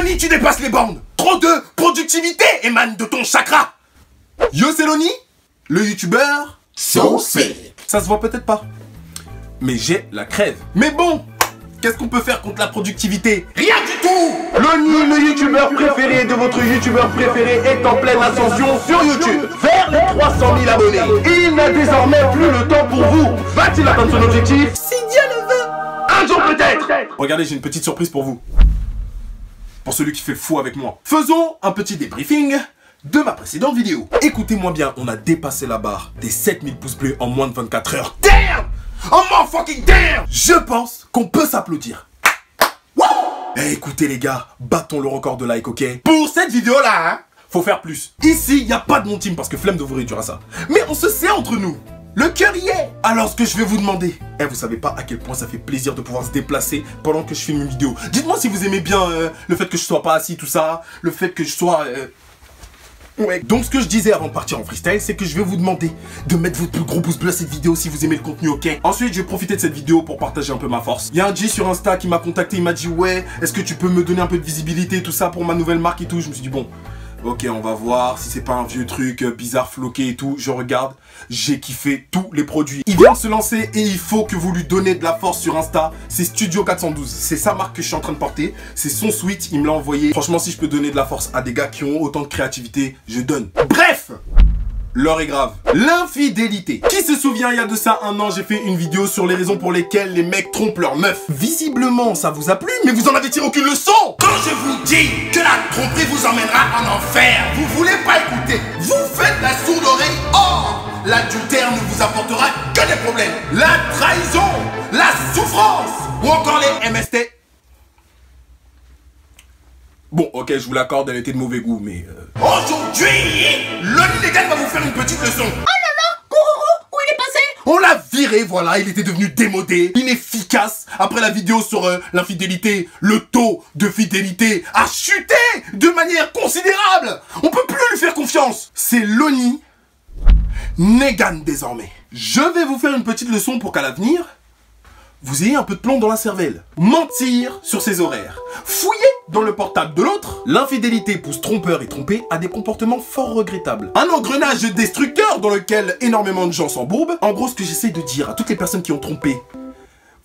Loni, tu dépasses les bornes. Trop de productivité émane de ton chakra. Yo, c'est Loni, le youtubeur saucé. Ça se voit peut-être pas, mais j'ai la crève. Mais bon, qu'est-ce qu'on peut faire contre la productivité? Rien du tout. Loni, le youtubeur préféré de votre youtubeur préféré, est en pleine ascension sur YouTube, vers les 300 000 abonnés. Il n'a désormais plus le temps pour vous. Va-t-il atteindre son objectif? Si Dieu le veut. Un jour peut-être. Regardez, j'ai une petite surprise pour vous. Pour celui qui fait le fou avec moi. Faisons un petit débriefing de ma précédente vidéo. Écoutez-moi bien, on a dépassé la barre des 7000 pouces bleus en moins de 24 heures. Damn! Oh mon fucking damn! Je pense qu'on peut s'applaudir. Eh, écoutez les gars, battons le record de like, ok? Pour cette vidéo-là, hein, faut faire plus. Ici, il n'y a pas de mon team parce que flemme de vous réduire à ça. Mais on se sait entre nous. Le cœur y est. Alors ce que je vais vous demander, vous savez pas à quel point ça fait plaisir de pouvoir se déplacer pendant que je filme une vidéo. Dites-moi si vous aimez bien le fait que je sois pas assis, tout ça, le fait que je sois... Ouais. Donc ce que je disais avant de partir en freestyle, c'est que je vais vous demander de mettre votre plus gros pouce bleu à cette vidéo si vous aimez le contenu, ok? Ensuite, je vais profiter de cette vidéo pour partager un peu ma force. Il y a un G sur Insta qui m'a contacté, il m'a dit ouais, est-ce que tu peux me donner un peu de visibilité, tout ça pour ma nouvelle marque et tout. Je me suis dit bon, ok, on va voir si c'est pas un vieux truc bizarre, floqué et tout. Je regarde, j'ai kiffé tous les produits. Il vient de se lancer et il faut que vous lui donnez de la force sur Insta. C'est Studio 412, c'est sa marque que je suis en train de porter. C'est son suite, il me l'a envoyé. Franchement, si je peux donner de la force à des gars qui ont autant de créativité, je donne. Bref, l'heure est grave. L'infidélité. Qui se souvient, il y a de ça un an, j'ai fait une vidéo sur les raisons pour lesquelles les mecs trompent leurs meufs. Visiblement, ça vous a plu, mais vous en avez tiré aucune leçon. Quand je vous dis que la tromperie vous emmènera en enfer, vous voulez pas écouter. Vous faites la sourde oreille. Or, l'adultère ne vous apportera que des problèmes. La trahison, la souffrance, ou encore les MST. Bon, ok, je vous l'accorde, elle était de mauvais goût, mais... Aujourd'hui, Loni Légal va vous faire une petite leçon. Oh là là, Gourourou, où il est passé? On l'a viré, voilà, il était devenu démodé, inefficace. Après la vidéo sur l'infidélité, le taux de fidélité a chuté de manière considérable. On peut plus lui faire confiance. C'est Loni Légal désormais. Je vais vous faire une petite leçon pour qu'à l'avenir, vous ayez un peu de plomb dans la cervelle. Mentir sur ses horaires. Fouiller dans le portable de l'autre. L'infidélité pousse trompeur et trompé à des comportements fort regrettables. Un engrenage destructeur dans lequel énormément de gens s'embourbent. En gros, ce que j'essaie de dire à toutes les personnes qui ont trompé.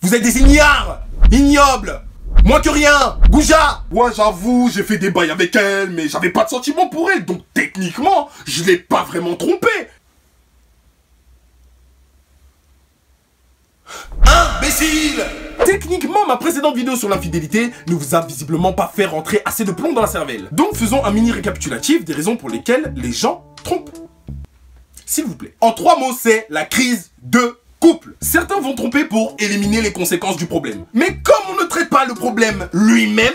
Vous êtes des ignares, ignobles, moins que rien, goujat. Moi, j'avoue, j'ai fait des bails avec elle, mais j'avais pas de sentiment pour elle. Donc, techniquement, je l'ai pas vraiment trompée. Imbécile! Techniquement, ma précédente vidéo sur l'infidélité ne vous a visiblement pas fait rentrer assez de plomb dans la cervelle. Donc faisons un mini récapitulatif des raisons pour lesquelles les gens trompent. S'il vous plaît. En 3 mots, c'est la crise de couple. Certains vont tromper pour éliminer les conséquences du problème. Mais comme on ne traite pas le problème lui-même,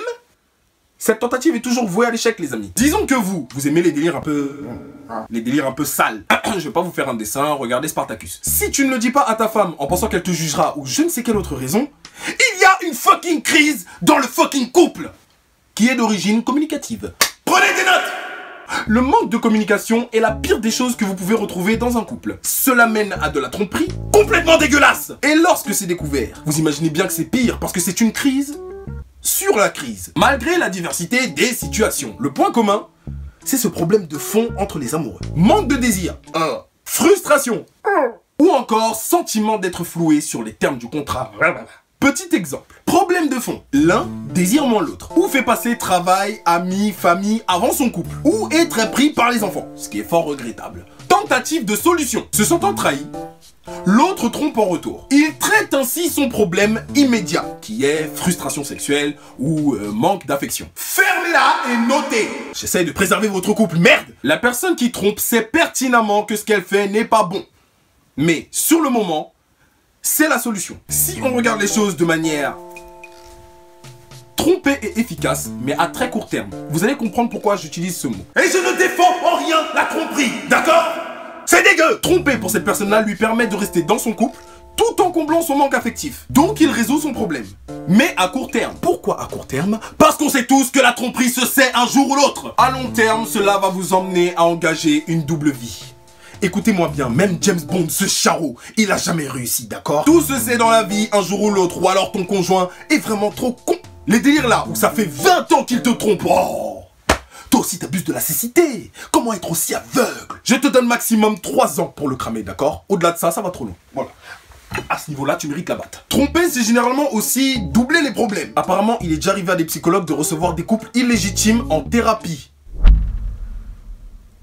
cette tentative est toujours vouée à l'échec, les amis. Disons que vous aimez les délires un peu sales. Je vais pas vous faire un dessin, regardez Spartacus. Si tu ne le dis pas à ta femme en pensant qu'elle te jugera ou je ne sais quelle autre raison, il y a une fucking crise dans le fucking couple qui est d'origine communicative. Prenez des notes! Le manque de communication est la pire des choses que vous pouvez retrouver dans un couple. Cela mène à de la tromperie complètement dégueulasse. Et lorsque c'est découvert, vous imaginez bien que c'est pire parce que c'est une crise sur la crise. Malgré la diversité des situations, le point commun, c'est ce problème de fond entre les amoureux. Manque de désir, frustration, ou encore sentiment d'être floué sur les termes du contrat. Petit exemple, problème de fond, l'un désire moins l'autre, ou fait passer travail, amis, famille avant son couple, ou est très pris par les enfants, ce qui est fort regrettable. Tentative de solution, se sentant trahi, l'autre trompe en retour. Il traite ainsi son problème immédiat, qui est frustration sexuelle ou manque d'affection. Fermez-la et notez. J'essaye de préserver votre couple, merde. La personne qui trompe sait pertinemment que ce qu'elle fait n'est pas bon. Mais sur le moment, c'est la solution. Si on regarde les choses de manière trompée et efficace, mais à très court terme, vous allez comprendre pourquoi j'utilise ce mot. Et je ne défends en rien la tromperie, d'accord ? C'est dégueu! Tromper pour cette personne-là lui permet de rester dans son couple tout en comblant son manque affectif. Donc il résout son problème. Mais à court terme. Pourquoi à court terme? Parce qu'on sait tous que la tromperie se sait un jour ou l'autre. À long terme, cela va vous emmener à engager une double vie. Écoutez-moi bien, même James Bond, ce charreau, il a jamais réussi, d'accord? Tout se sait dans la vie un jour ou l'autre, ou alors ton conjoint est vraiment trop con Les délires là, où ça fait 20 ans qu'ils te trompent. Oh, toi aussi t'abuses de la cécité. Comment être aussi aveugle? Je te donne maximum 3 ans pour le cramer, d'accord? Au-delà de ça, ça va trop long. Voilà. À ce niveau-là, tu mérites la batte. Tromper, c'est généralement aussi doubler les problèmes. Apparemment, il est déjà arrivé à des psychologues de recevoir des couples illégitimes en thérapie.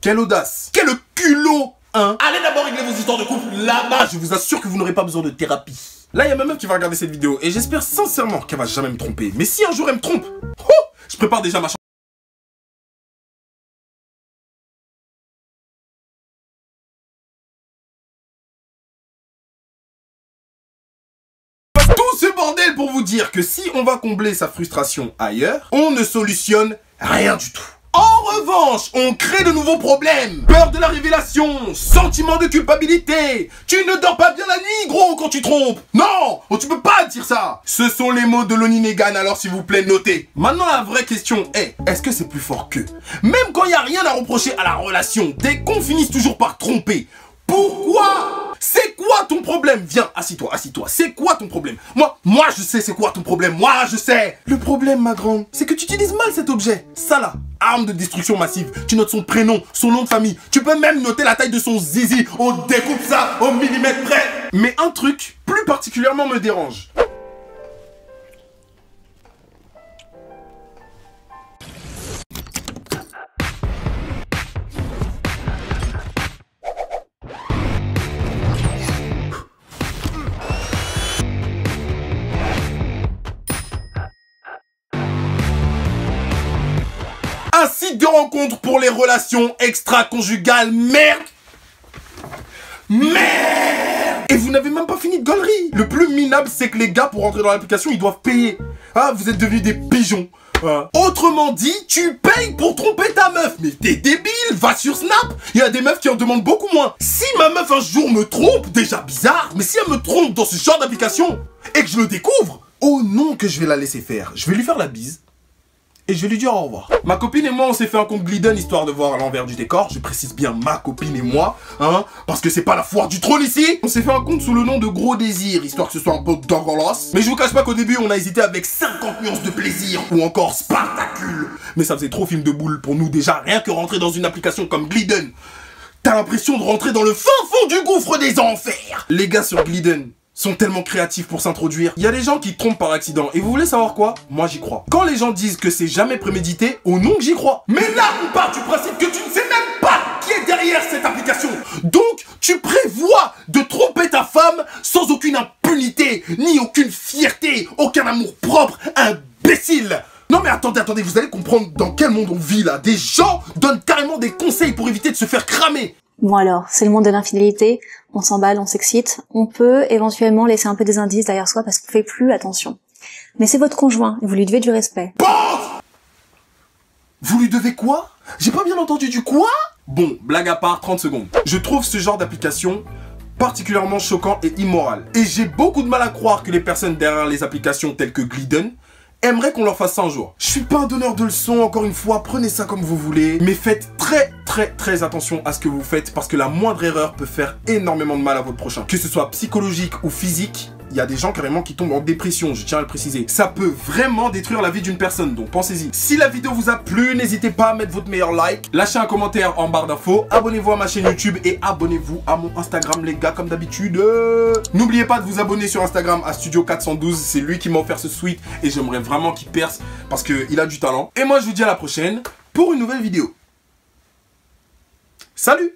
Quelle audace! Quel culot, hein? Allez d'abord régler vos histoires de couple là-bas. Je vous assure que vous n'aurez pas besoin de thérapie. Là, il y a ma meuf qui va regarder cette vidéo et j'espère sincèrement qu'elle va jamais me tromper. Mais si un jour elle me trompe, je prépare déjà ma chambre. Tout ce bordel pour vous dire que si on va combler sa frustration ailleurs, on ne solutionne rien du tout. En revanche, on crée de nouveaux problèmes. Peur de la révélation, sentiment de culpabilité. Tu ne dors pas bien la nuit, gros, quand tu trompes. Non, tu peux pas dire ça. Ce sont les mots de Lonnie Negan, alors s'il vous plaît, notez. Maintenant, la vraie question est, est-ce que c'est plus fort qu'eux? Même quand il n'y a rien à reprocher à la relation, dès qu'on finisse toujours par tromper, pourquoi? C'est quoi ton problème? Viens, assis-toi, assis-toi. C'est quoi ton problème? Moi, je sais c'est quoi ton problème. Moi, je sais. Le problème, ma grande, c'est que tu utilises mal cet objet. Ça là, arme de destruction massive. Tu notes son prénom, son nom de famille. Tu peux même noter la taille de son zizi. On découpe ça au millimètre près. Mais un truc plus particulièrement me dérange. Un site de rencontre pour les relations extra-conjugales, merde! Merde! Et vous n'avez même pas fini de gaulerie. Le plus minable, c'est que les gars, pour rentrer dans l'application, ils doivent payer. Ah, vous êtes devenus des pigeons. Autrement dit, tu payes pour tromper ta meuf. Mais t'es débile, va sur Snap. Il y a des meufs qui en demandent beaucoup moins. Si ma meuf un jour me trompe, déjà bizarre, mais si elle me trompe dans ce genre d'application et que je le découvre, oh non que je vais la laisser faire. Je vais lui faire la bise. Et je vais lui dire au revoir. Ma copine et moi, on s'est fait un compte Glidden histoire de voir l'envers du décor. Je précise bien ma copine et moi, hein, parce que c'est pas la foire du trône ici. On s'est fait un compte sous le nom de Gros Désir, histoire que ce soit un peu dégueulasse. Mais je vous cache pas qu'au début, on a hésité avec 50 nuances de plaisir ou encore Spartacule. Mais ça faisait trop film de boule pour nous déjà, rien que rentrer dans une application comme Glidden. T'as l'impression de rentrer dans le fin fond du gouffre des enfers. Les gars sur Glidden sont tellement créatifs pour s'introduire. Il y a des gens qui trompent par accident. Et vous voulez savoir quoi? Moi, j'y crois. Quand les gens disent que c'est jamais prémédité, au nom que j'y crois. Mais là, on part du principe que tu ne sais même pas qui est derrière cette application. Donc, tu prévois de tromper ta femme sans aucune impunité, ni aucune fierté, aucun amour propre, imbécile. Non mais attendez, vous allez comprendre dans quel monde on vit là. Des gens donnent carrément des conseils pour éviter de se faire cramer. Bon alors, c'est le monde de l'infidélité, on s'emballe, on s'excite, on peut éventuellement laisser un peu des indices derrière soi parce qu'on fait plus attention. Mais c'est votre conjoint, et vous lui devez du respect. Bon, vous lui devez quoi? J'ai pas bien entendu du quoi? Bon, blague à part, 30 secondes. Je trouve ce genre d'application particulièrement choquant et immoral. Et j'ai beaucoup de mal à croire que les personnes derrière les applications telles que Glidden aimerais qu'on leur fasse ça un jour. Je suis pas un donneur de leçons, encore une fois, prenez ça comme vous voulez, mais faites très attention à ce que vous faites, parce que la moindre erreur peut faire énormément de mal à votre prochain. Que ce soit psychologique ou physique, il y a des gens carrément qui tombent en dépression, je tiens à le préciser. Ça peut vraiment détruire la vie d'une personne, donc pensez-y. Si la vidéo vous a plu, n'hésitez pas à mettre votre meilleur like, lâchez un commentaire en barre d'infos, abonnez-vous à ma chaîne YouTube et abonnez-vous à mon Instagram les gars, comme d'habitude. N'oubliez pas de vous abonner sur Instagram à Studio412, c'est lui qui m'a offert ce sweat et j'aimerais vraiment qu'il perce parce qu'il a du talent. Et moi je vous dis à la prochaine pour une nouvelle vidéo. Salut!